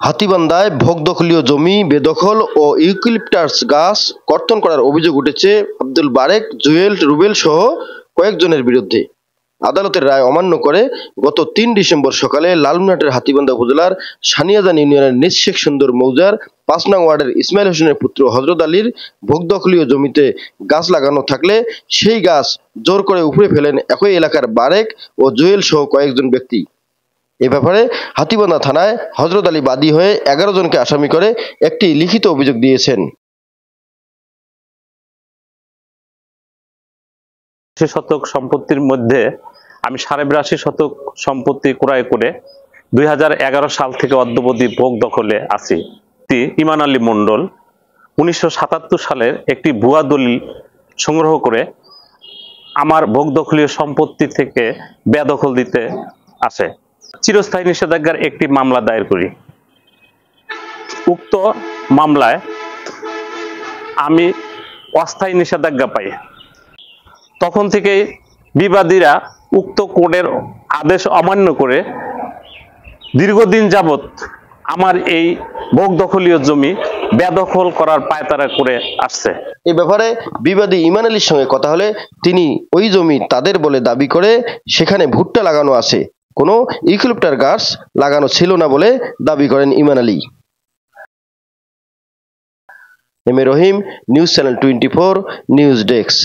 হাতীবান্ধায় ভোগদখলীয় জমি বেদখল ও ইউক্যালিপটাস গাছ কর্তন করার অভিযোগ উঠেছে আব্দুল বারেক, জুয়েল, রুবেল সহ কয়েকজনের বিরুদ্ধে। আদালতের রায় অমান্য করে গত ৩ ডিসেম্বর সকালে লালমনিরহাটের হাতীবান্ধা উপজেলার সানিয়াজান ইউনিয়নের নিজ শেখ সুন্দর মৌজার ৫ নং ওয়ার্ডের ইসমাইল হোসেনের পুত্র হযরত আলীর ভোগদখলীয় জমিতে গাছ লাগানো থাকলে সেই গাছ জোর করে উপড়ে ফেলেন একই এলাকার বারেক ও জুয়েল সহ কয়েকজন ব্যক্তি। এ ব্যাপারে হাতীবান্ধা থানায় হযরত আলী বাদী হয়ে ১১ জনকে আসামি করে একটি লিখিত অভিযোগ দিয়েছেন। শতক সম্পত্তির মধ্যে আমি ৮২.৫ শতক সম্পত্তি ক্রয় করে ২০১১ সাল থেকে অদ্যাবধি ভোগ দখলে আছি। ইমান আলী মণ্ডল ১৯৭৭ সালের একটি ভুয়া দলিল সংগ্রহ করে আমার ভোগ দখলীয় সম্পত্তি থেকে বেদখল দিতে আসে। চিরস্থায়ী নিষেধাজ্ঞার একটি মামলা দায়ের করি। উক্ত মামলায় আমি অস্থায়ী নিষেধাজ্ঞা পাই। তখন থেকে বিবাদীরা উক্ত কোর্টের আদেশ অমান্য করে দীর্ঘদিন যাবৎ আমার এই ভোগ দখলীয় জমি বেদখল করার পায়তারা করে আসছে। এই ব্যাপারে বিবাদী ইমান আলীর সঙ্গে কথা হলে তিনি ওই জমি তাদের বলে দাবি করে সেখানে ভুট্টা লাগানো আছে, কোনো ইউক্যালিপটাস গাছ লাগানো ছিল না বলে দাবি করেন ইমান Ali. M A Rahim, news channel 24, news desk.